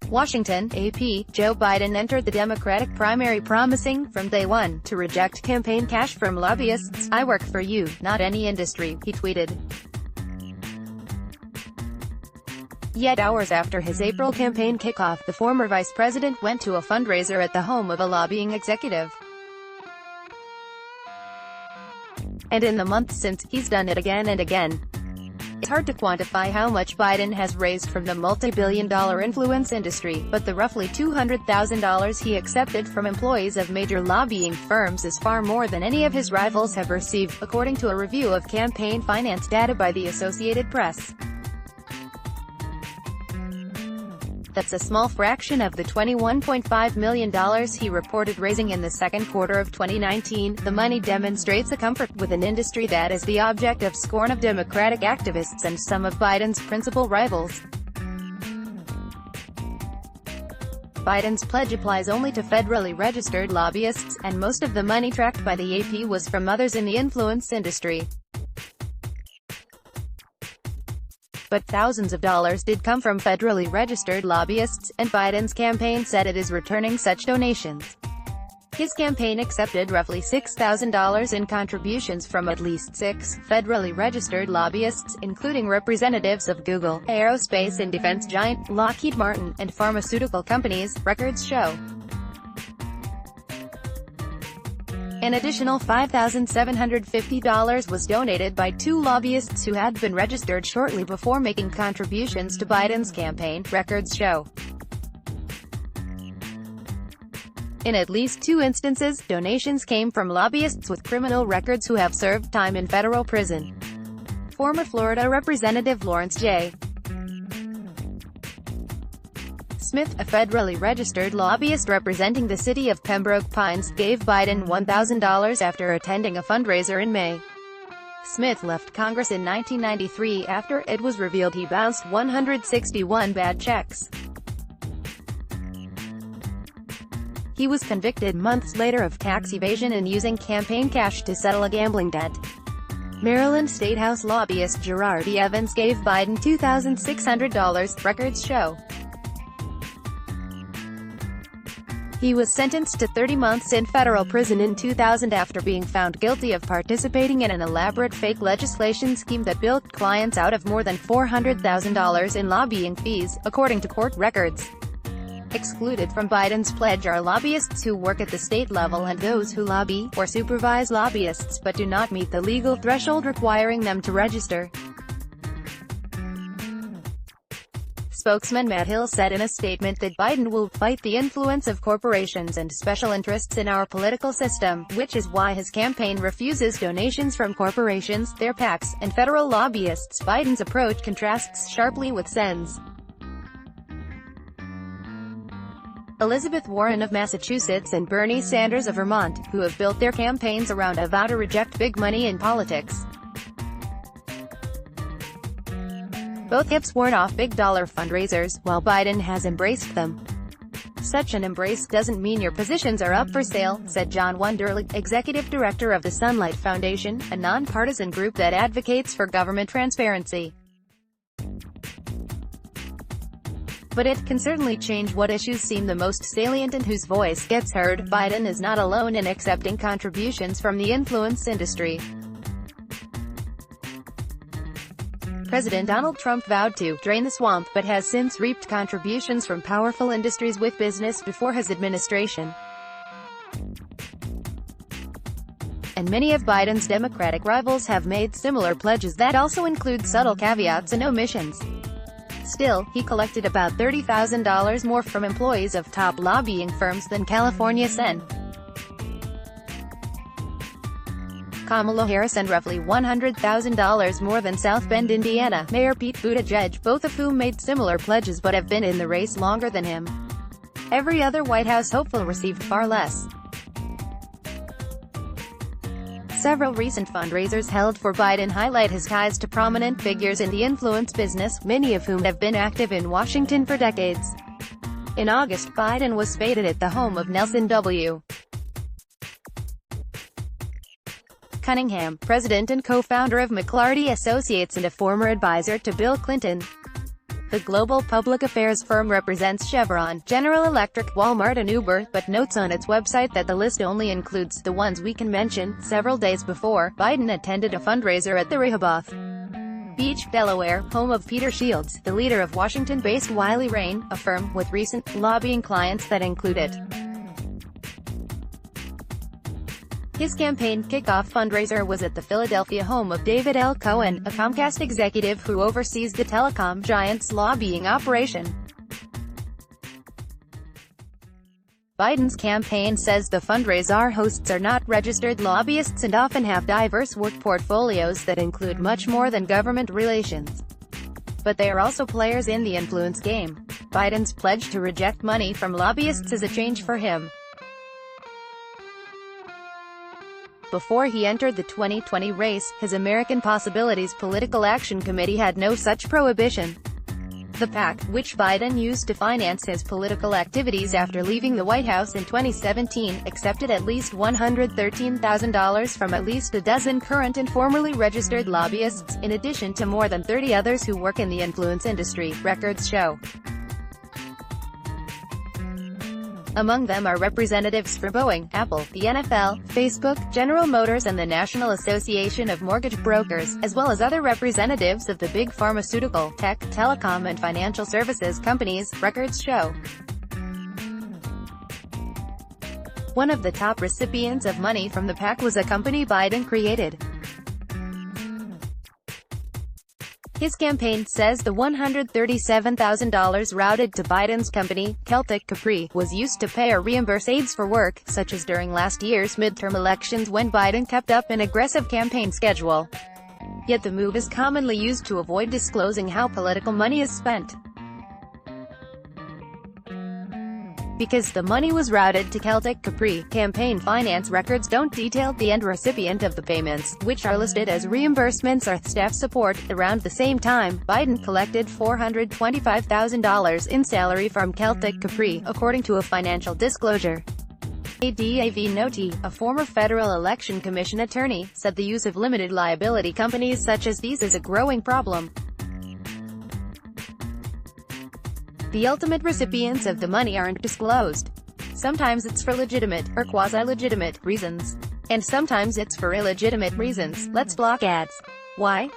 Washington, AP, Joe Biden entered the Democratic primary promising, from day one, to reject campaign cash from lobbyists. "I work for you, not any industry," he tweeted. Yet hours after his April campaign kickoff, the former vice president went to a fundraiser at the home of a lobbying executive. And in the months since, he's done it again and again. It's hard to quantify how much Biden has raised from the multi-billion-dollar influence industry, but the roughly $200,000 he accepted from employees of major lobbying firms is far more than any of his rivals have received, according to a review of campaign finance data by the Associated Press. That's a small fraction of the $21.5 million he reported raising in the second quarter of 2019. The money demonstrates a comfort with an industry that is the object of scorn of Democratic activists and some of Biden's principal rivals. Biden's pledge applies only to federally registered lobbyists, and most of the money tracked by the AP was from others in the influence industry. But thousands of dollars did come from federally registered lobbyists, and Biden's campaign said it is returning such donations. His campaign accepted roughly $6,000 in contributions from at least 6 federally registered lobbyists, including representatives of Google, aerospace and defense giant, Lockheed Martin, and pharmaceutical companies, records show. An additional $5,750 was donated by 2 lobbyists who had been registered shortly before making contributions to Biden's campaign, records show. In at least 2 instances, donations came from lobbyists with criminal records who have served time in federal prison. Former Florida Representative Lawrence J. Smith, a federally registered lobbyist representing the city of Pembroke Pines, gave Biden $1,000 after attending a fundraiser in May. Smith left Congress in 1993 after it was revealed he bounced 161 bad checks. He was convicted months later of tax evasion and using campaign cash to settle a gambling debt. Maryland State House lobbyist Gerard E. Evans gave Biden $2,600, records show. He was sentenced to 30 months in federal prison in 2000 after being found guilty of participating in an elaborate fake legislation scheme that bilked clients out of more than $400,000 in lobbying fees, according to court records. Excluded from Biden's pledge are lobbyists who work at the state level and those who lobby, or supervise lobbyists but do not meet the legal threshold requiring them to register. Spokesman Matt Hill said in a statement that Biden will fight the influence of corporations and special interests in our political system, which is why his campaign refuses donations from corporations, their PACs, and federal lobbyists. Biden's approach contrasts sharply with Sen's Elizabeth Warren of Massachusetts and Bernie Sanders of Vermont, who have built their campaigns around a vow to reject big money in politics. Both have sworn off big-dollar fundraisers, while Biden has embraced them. "Such an embrace doesn't mean your positions are up for sale," said John Wunderlich, executive director of the Sunlight Foundation, a nonpartisan group that advocates for government transparency. "But it can certainly change what issues seem the most salient and whose voice gets heard." Biden is not alone in accepting contributions from the influence industry. President Donald Trump vowed to drain the swamp, but has since reaped contributions from powerful industries with business before his administration. And many of Biden's Democratic rivals have made similar pledges that also include subtle caveats and omissions. Still, he collected about $30,000 more from employees of top lobbying firms than California Sen. Kamala Harris and roughly $100,000 more than South Bend, Indiana, Mayor Pete Buttigieg, both of whom made similar pledges but have been in the race longer than him. Every other White House hopeful received far less. Several recent fundraisers held for Biden highlight his ties to prominent figures in the influence business, many of whom have been active in Washington for decades. In August, Biden was feted at the home of Nelson W. Cunningham, president and co-founder of McLarty Associates and a former advisor to Bill Clinton. The global public affairs firm represents Chevron, General Electric, Walmart and Uber, but notes on its website that the list only includes the ones we can mention. Several days before, Biden attended a fundraiser at the Rehoboth Beach, Delaware, home of Peter Shields, the leader of Washington-based Wiley Rein, a firm with recent lobbying clients that included his campaign kickoff fundraiser was at the Philadelphia home of David L. Cohen, a Comcast executive who oversees the telecom giant's lobbying operation. Biden's campaign says the fundraiser hosts are not registered lobbyists and often have diverse work portfolios that include much more than government relations. But they are also players in the influence game. Biden's pledge to reject money from lobbyists is a change for him. Before he entered the 2020 race, his American Possibilities Political Action Committee had no such prohibition. The PAC, which Biden used to finance his political activities after leaving the White House in 2017, accepted at least $113,000 from at least a dozen current and formerly registered lobbyists, in addition to more than 30 others who work in the influence industry, records show. Among them are representatives for Boeing, Apple, the NFL, Facebook, General Motors and the National Association of Mortgage Brokers, as well as other representatives of the big pharmaceutical, tech, telecom and financial services companies, records show. One of the top recipients of money from the PAC was a company Biden created. His campaign says the $137,000 routed to Biden's company, Celtic Capri, was used to pay or reimburse aides for work, such as during last year's midterm elections when Biden kept up an aggressive campaign schedule. Yet the move is commonly used to avoid disclosing how political money is spent. Because the money was routed to Celtic Capri, campaign finance records don't detail the end recipient of the payments, which are listed as reimbursements or staff support. Around the same time, Biden collected $425,000 in salary from Celtic Capri, according to a financial disclosure. A DAV Noti, a former Federal Election Commission attorney, said the use of limited liability companies such as these is a growing problem. The ultimate recipients of the money aren't disclosed. Sometimes it's for legitimate, or quasi-legitimate, reasons. And sometimes it's for illegitimate reasons. Let's block ads. Why?